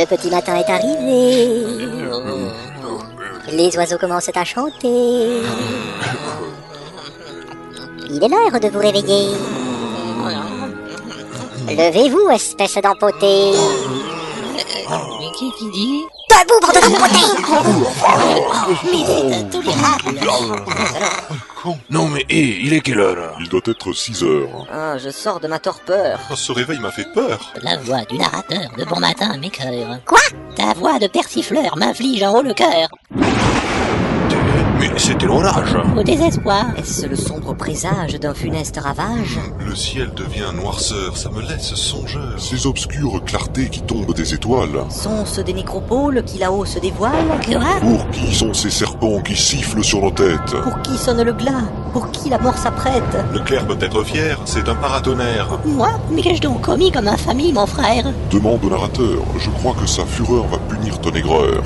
Le petit matin est arrivé. Les oiseaux commencent à chanter. Il est l'heure de vous réveiller. Levez-vous, espèce d'empoté. Mais qui dit? Debout, bande d'empotés. Mais c'est intolérable. Non mais il est quelle heure? Il doit être 6 heures. Ah, je sors de ma torpeur. Ce réveil m'a fait peur. La voix du narrateur de Bon Matin m'écœure. Quoi? Ta voix de persifleur m'inflige un haut le cœur. Mais c'était l'orage. Au désespoir. Est-ce le sombre présage d'un funeste ravage? Le ciel devient noirceur, ça me laisse songeur. Ces obscures clartés qui tombent des étoiles. Sont-ce des nécropoles qui là-haut se dévoilent? Quoi? Pour qui sont ces serpents qui sifflent sur nos têtes? Pour qui sonne le glas? Pour qui la mort s'apprête? Le clerc doit être fier, c'est un paratonnerre. Moi? Mais qu'ai-je donc commis comme infamie, mon frère? Demande au narrateur, je crois que sa fureur va punir ton aigreur.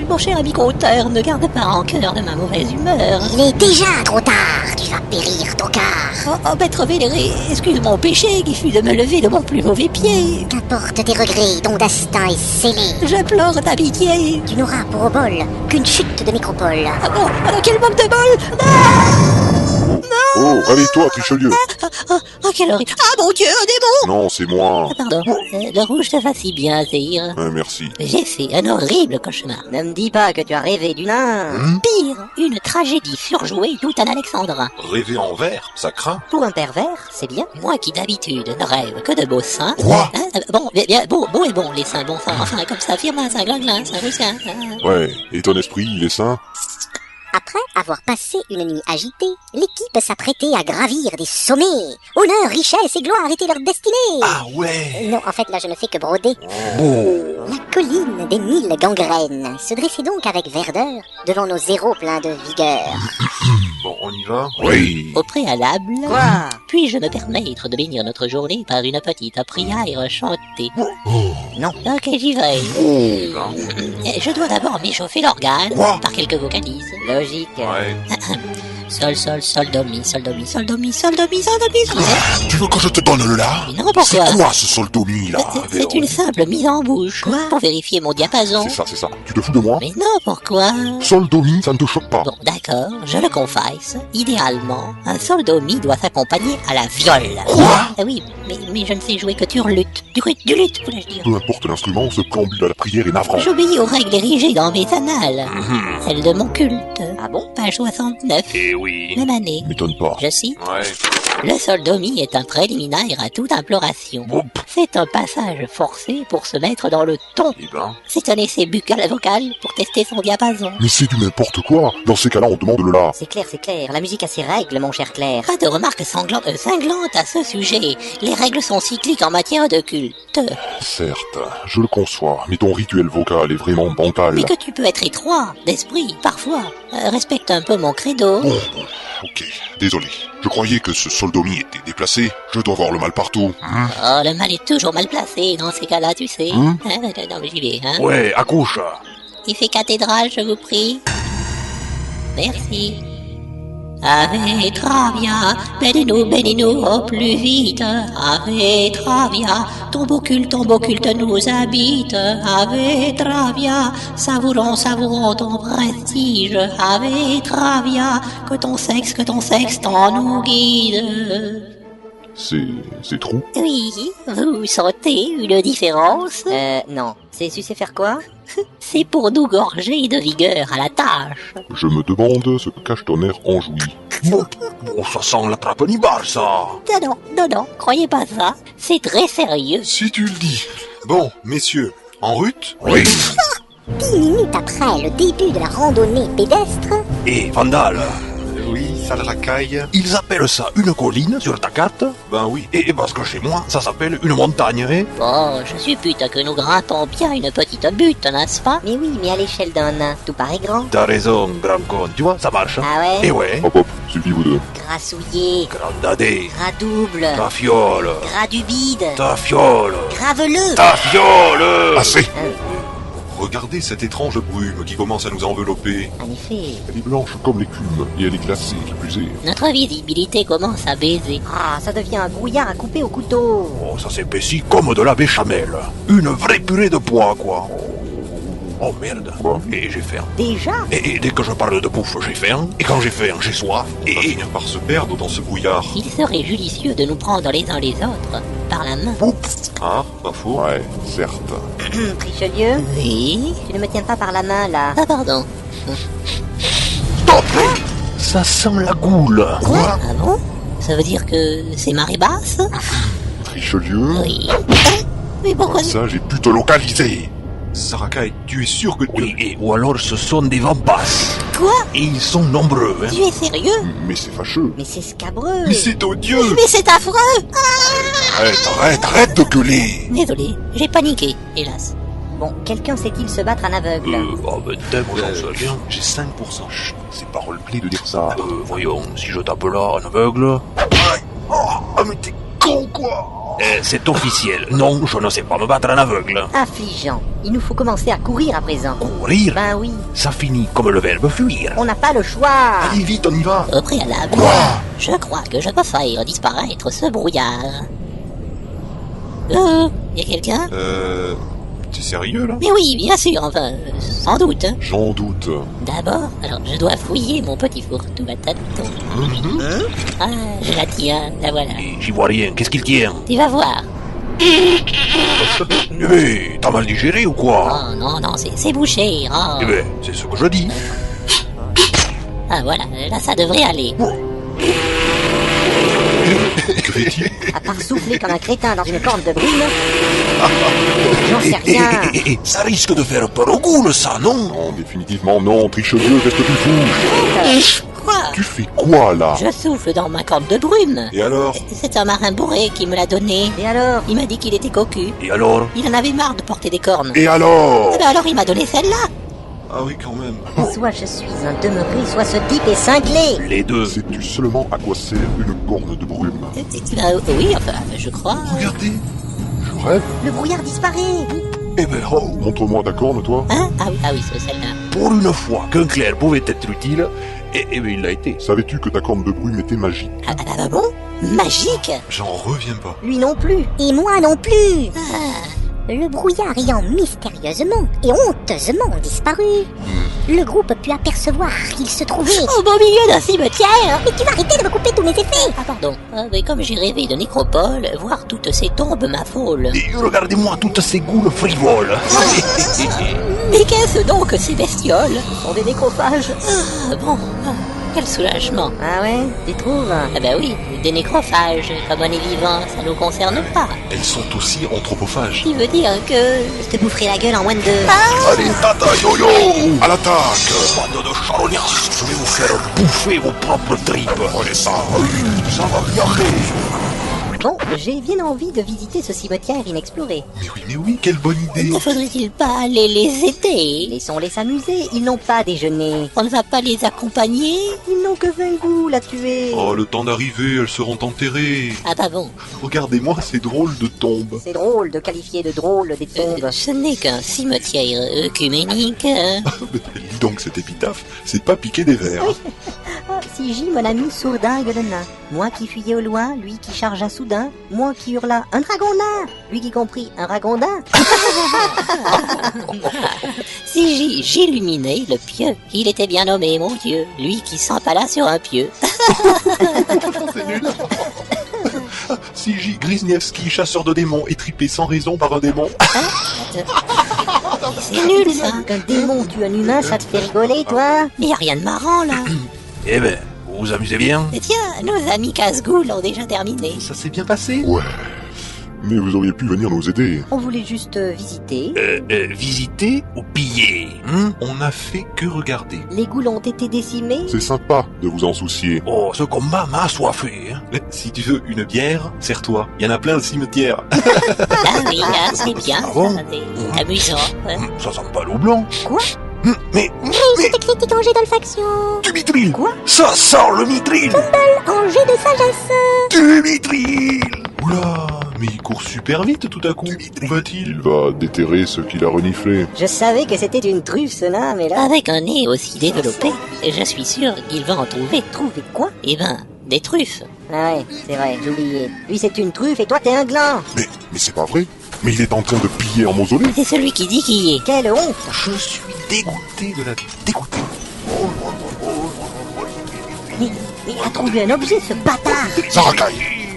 Mon cher ami conteur, ne garde pas rancœur de ma mauvaise humeur. Il est déjà trop tard. Tu vas périr, tocard. Oh, maître vénéré, excuse mon péché qui fut de me lever de mon plus mauvais pied. Qu'importe tes regrets, ton destin est scellé. J'implore ta pitié. Tu n'auras pour obol qu'une chute de nécropole. Ah bon, alors quel manque de bol. Oh, réveille-toi, Trichelieu. Oh, quelle horreur. Ah mon Dieu, un démon. Non, c'est moi. Pardon, le rouge te va si bien, Zéhir. Merci. J'ai fait un horrible cauchemar. Ne me dis pas que tu as rêvé du nain. Pire, une tragédie surjouée tout un alexandrin. Rêver en verre, ça craint. Pour un pervers, c'est bien. Moi qui d'habitude ne rêve que de beaux seins. Quoi? Bon, bien, beau et bon, les seins, bon sang. Enfin, comme ça, firmin, ça glinglin, ça russin. Ouais, et ton esprit, il est sain? Après avoir passé une nuit agitée, l'équipe s'apprêtait à gravir des sommets. Honneur, richesse et gloire étaient leur destinée. Ah ouais. Non, en fait, là, je ne fais que broder. La colline des 1000 gangrènes se dressait donc avec verdeur devant nos zéros pleins de vigueur. Bon, on y va? Oui. Au préalable, Quoi? puis-je me permettre de bénir notre journée par une petite prière chantée? Non. Ok, j'y vais. Je dois d'abord m'échauffer l'organe Quoi? par quelques vocalises. Logique. Ouais. Sol, sol, sol, do, mi, sol, do, mi, sol, do, mi, sol, do, mi, sol, do, mi, sol. Tu veux que je te donne le la? Mais non, pourquoi? C'est quoi ce soldomi là? C'est une simple mise en bouche. Pour vérifier mon diapason. C'est ça. Tu te fous de moi? Mais non, pourquoi? Soldomi, ça ne te choque pas. Bon, d'accord, je le confesse. Idéalement, un sol do mi doit s'accompagner à la viole. Quoi? Oui, mais je ne sais jouer que du luth. Du luth, voulais-je dire. Peu importe l'instrument, ce préambule à la prière est navrant. J'obéis aux règles érigées dans mes annales. Celles de mon culte. Ah bon? Page 69. Eh oui. Même année. M'étonne pas. Je cite. Ouais. Le sol do mi est un préliminaire à toute imploration. Bon. C'est un passage forcé pour se mettre dans le ton. Eh ben. C'est un essai buccal-vocal pour tester son diapason. Mais c'est du n'importe quoi. Dans ces cas-là, on demande le la. C'est clair. La musique a ses règles, mon cher Claire. Pas de remarques cinglantes à ce sujet. Les règles sont cycliques en matière de culte. Certes, je le conçois, mais ton rituel vocal est vraiment bancal. Mais que tu peux être étroit d'esprit, parfois. Respecte un peu mon credo. Bon, ok, désolé. Je croyais que ce soldomi était déplacé. Je dois voir le mal partout. Oh, le mal est toujours mal placé dans ces cas-là, tu sais. Non, mais j'y vais, hein. Ouais, accouche. Il fait cathédrale, je vous prie. Merci. Ave Travia, bénis-nous au plus vite. Ave Travia, ton beau culte nous habite. Ave Travia, savourons ton prestige. Ave Travia, que ton sexe t'en nous guide. C'est trop? Oui, vous sentez une différence? Non. C'est su faire quoi? C'est pour nous gorger de vigueur à la tâche. Je me demande ce que cache ton air enjoui. Bon, ça sent la trappe-nibar, ça. Non, croyez pas ça. C'est très sérieux. Si tu le dis. Bon, messieurs, en route? Oui. 10 minutes après le début de la randonnée pédestre, Et Vandal, Oui, ça le racaille. ils appellent ça une colline sur ta carte? Ben oui. Et parce que chez moi, ça s'appelle une montagne, hein? Bon, je suppute que nous grimpons bien une petite butte, n'est-ce pas? Mais oui, mais à l'échelle d'un nain, tout paraît grand. T'as raison, grand con. Tu vois, ça marche. Ah ouais? Et ouais. Hop, suffit vous deux. grassouillé, Grandadé. gras double, Ta fiole. gras du bide, Ta fiole. graveleux. Ta fiole. Assez. Regardez cette étrange brume qui commence à nous envelopper. En effet. Elle est blanche comme l'écume, et elle est glacée, qui plus est. Notre visibilité commence à baiser. Ah, ça devient un brouillard à couper au couteau. Oh, ça s'épaissit comme de la béchamel. Une vraie purée de pois, quoi. Oh merde. Quoi? Et j'ai faim. Déjà? Et dès que je parle de bouffe, j'ai faim. Et quand j'ai faim, j'ai soif. On va finir par se perdre dans ce brouillard. Il serait judicieux de nous prendre les uns les autres par la main. Ah, pas faux. Ouais, certes. Richelieu, Oui. tu ne me tiens pas par la main, là. Ah pardon. Stop! Ça sent la goule. Quoi? Ah bon? Ça veut dire que c'est marée basse? Richelieu? Oui. Mais pourquoi? Ça, j'ai pu te localiser. Sarakaï, tu es sûr que... Oui, ou alors ce sont des vents basses. Quoi? Et ils sont nombreux, hein. Tu es sérieux? Mais c'est fâcheux. Mais c'est scabreux. Mais c'est odieux. Mais c'est affreux! Arrête de gueuler. Désolé, j'ai paniqué, hélas. Bon, quelqu'un sait-il se battre en aveugle? Oh, ben, moi j'en sais rien. J'ai 5%. Chut, c'est pas roleplay de dire ça. Voyons, si je tape là, un aveugle... Ah, mais t'es con, quoi. C'est officiel. Non, je ne sais pas me battre en aveugle. Affligeant. Il nous faut commencer à courir à présent. Courir? Ben oui, Ça finit comme le verbe fuir. on n'a pas le choix. Allez, vite, on y va. Au préalable, je crois que je peux faire disparaître ce brouillard. Y a quelqu'un? T'es sérieux, là? Mais oui, bien sûr, enfin, sans doute. J'en doute. D'abord, alors je dois fouiller mon petit fourre-tout à tâtons. Ah, je la tiens, la voilà. Et j'y vois rien. Qu'est-ce qu'il tient? Tu vas voir. Eh, t'as mal digéré ou quoi? Oh non, non, c'est bouché. Oh. Eh ben, c'est ce que je dis. Ah voilà, là ça devrait aller. Que fait-il? À part souffler comme un crétin dans une corne de brume, j'en sais rien. Ça risque de faire peur au goule, ça, non? Non, définitivement non. Richelieu, qu'est-ce que tu fous? Quoi? Tu fais quoi, là? Je souffle dans ma corde de brume. Et alors? C'est un marin bourré qui me l'a donné. Et alors? Il m'a dit qu'il était cocu. Et alors? Il en avait marre de porter des cornes. Et alors? Eh ben alors il m'a donné celle-là. Ah oui, quand même. Soit je suis un demeuré, soit ce type est cinglé. Les deux. Sais-tu seulement à quoi sert une corne de brume? Oui, enfin, je crois. Regardez. Je rêve. Le brouillard disparaît. Eh ben, oh, Montre-moi ta corne, toi. Hein? Ah oui, c'est celle-là. pour une fois qu'un clair pouvait être utile, et ben il l'a été. Savais-tu que ta corne de brume était magique? Ah bon? Magique? J'en reviens pas. Lui non plus. Et moi non plus. Le brouillard ayant mystérieusement et honteusement disparu, le groupe put apercevoir qu'il se trouvait... Au beau milieu d'un cimetière! Mais tu vas arrêter de me couper tous mes effets! Ah pardon, mais comme j'ai rêvé de nécropole, voir toutes ces tombes m'affole. Et regardez-moi toutes ces goules frivoles. Mais qu'est-ce donc ces bestioles? Ce sont des nécrophages. Ah bon, quel soulagement. Ah ouais? Tu trouves? Ah bah oui, des nécrophages, comme on est vivant, ça nous concerne pas. Elles sont aussi anthropophages. Qui veut dire que... Je te boufferai la gueule en moins de deux. Allez, tata yo-yo! À l'attaque! Bande de charognas, je vais vous faire bouffer vos propres tripes. Prenez ça! Ça va regarder. Bon, j'ai bien envie de visiter ce cimetière inexploré. Mais oui, quelle bonne idée! Ne faudrait-il pas aller les aider? Laissons-les s'amuser, ils n'ont pas déjeuné. On ne va pas les accompagner? Ils n'ont que 20 goules à tuer. Oh, le temps d'arriver, elles seront enterrées. Ah bah bon, Regardez-moi ces drôles de tombes. C'est drôle de qualifier de drôle des tombes. ce n'est qu'un cimetière œcuménique. Lis donc cette épitaphe, c'est pas piquer des vers. Ah, si J, mon ami, sourdingue le nain. Moi qui fuyais au loin, lui qui chargea soudain. Moi qui hurla un dragon nain, lui qui comprit un ragondin. Si j'illuminais le pieux, il était bien nommé, mon Dieu, lui qui s'empala sur un pieu. C'est nul. C.J. Grisniewski, chasseur de démons, étripé sans raison par un démon. C'est nul ça. Qu'un démon tue un humain, ça te fait rigoler, toi? Il y a rien de marrant là. Eh ben, vous vous amusez bien? Et tiens, nos amis casse-goules ont déjà terminé. Ça s'est bien passé? Ouais. Mais vous auriez pu venir nous aider. On voulait juste visiter. Visiter ou piller, hein? On n'a fait que regarder. Les goules ont été décimés. C'est sympa de vous en soucier. Oh, ce combat m'a assoiffé, hein? Si tu veux une bière, serre-toi. Il y en a plein le cimetière. Ah oui, c'est bien, Ah bon? ça, c'est amusant. Hein. Ça sent pas l'eau blanc. Quoi? Mais, Réussite critique en jet d'olfaction. du mithril! Quoi? Ça sent le mithril! En jet de sagesse. Du mithril! Oula, Mais il court super vite tout à coup. Où va-t-il? Il va déterrer ceux qu'il a reniflés. Je savais que c'était une truffe, ce nain, mais là... Avec un nez aussi développé, je suis sûr qu'il va en trouver. Trouver quoi? Eh ben, des truffes. Ah ouais, c'est vrai, j'ai oublié. Lui, c'est une truffe et toi, t'es un gland. Mais c'est pas vrai. Mais il est en train de piller un mausolée. C'est celui qui dit qui est. Quelle honte! Je suis dégoûté de la dégoûté. Mais il a trouvé un objet, ce bâtard! Zarakai,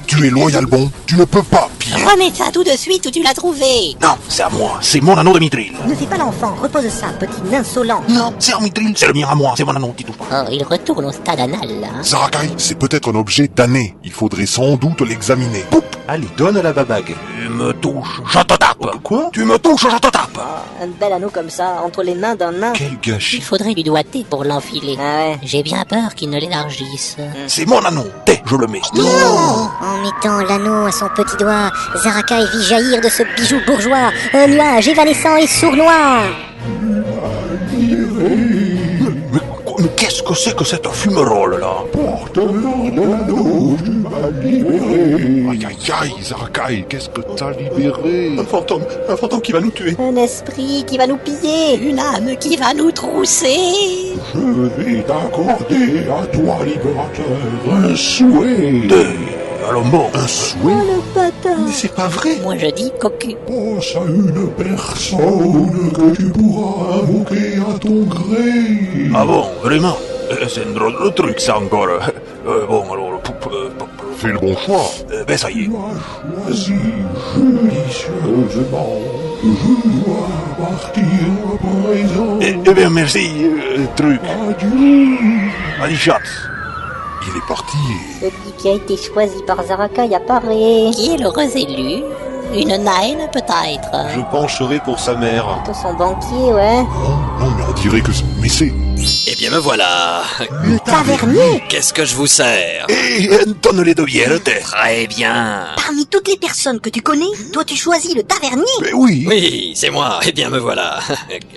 tu es loyal bon. Tu ne peux pas piller. Remets ça tout de suite où tu l'as trouvé. Non, c'est à moi. C'est mon anneau de Mithril. Ne fais pas l'enfant, repose ça, petit insolent. Non, c'est un Mithril. C'est le mien à moi. C'est mon anneau, dis tout pas. Oh, il retourne au stade anal, là. Hein. Zarakai, c'est peut-être un objet damné. Il faudrait sans doute l'examiner. Poup. Allez, donne la babague. Tu me touches, je te tape. Quoi? Tu me touches, je te tape. Un bel anneau comme ça, entre les mains d'un nain. Quel Il gâchis. faudrait lui doigter pour l'enfiler. Ah ouais. J'ai bien peur qu'il ne l'élargisse. C'est mon anneau. T'es, je le mets. En mettant l'anneau à son petit doigt, Zarakai vit jaillir de ce bijou bourgeois un nuage évanescent et sournois. Mais qu'est-ce que c'est que cette fumerole là? Aïe aïe aïe, Zarakai, qu'est-ce que t'as libéré? Un fantôme qui va nous tuer. Un esprit qui va nous piller. Une âme qui va nous trousser. Je vais t'accorder à toi, libérateur, un souhait. Allons bon. Un souhait? Le bâtard. Mais c'est pas vrai. Moi je dis cocu. Pense à une personne que tu pourras invoquer à ton gré. Ah bon, vraiment? C'est un drôle de truc ça encore. Bon alors, Fais le bon choix. ben ça y est. Tu as choisi judicieusement. Je dois partir à présent. Eh bien merci, truc. Adieu. Allez, chat. Il est parti. Celui qui a été choisi par Zarakai apparaît. Qui est l'heureux élu? Une naine peut-être. Je pencherai pour sa mère. Plutôt son banquier, ouais. Non, mais on dirait que... Mais c'est... Eh bien me voilà. Le tavernier. Qu'est-ce que je vous sers? Et donne-les de bière, t'es. Très bien. Parmi toutes les personnes que tu connais, toi tu choisis le tavernier. Mais oui. Oui, c'est moi. Eh bien me voilà.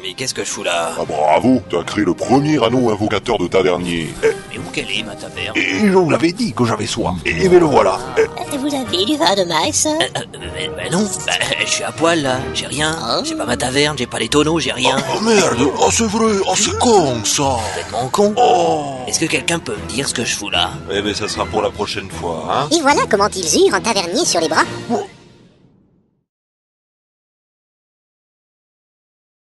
Mais qu'est-ce que je fous là? Ah bravo, t'as créé le premier anneau invocateur de tavernier. Mais où qu'elle est ma taverne? Et je vous l'avais dit que j'avais soif. Et me le voilà. Vous avez du vin de maïs? Ben non, je suis à poil là, j'ai rien. J'ai pas ma taverne, j'ai pas les tonneaux, j'ai rien. Oh merde, oh c'est vrai, oh c'est con ça. Complètement con. Oh. Est-ce que quelqu'un peut me dire ce que je fous là? Eh ben ça sera pour la prochaine fois, hein. Et voilà comment ils eurent un tavernier sur les bras. Oh,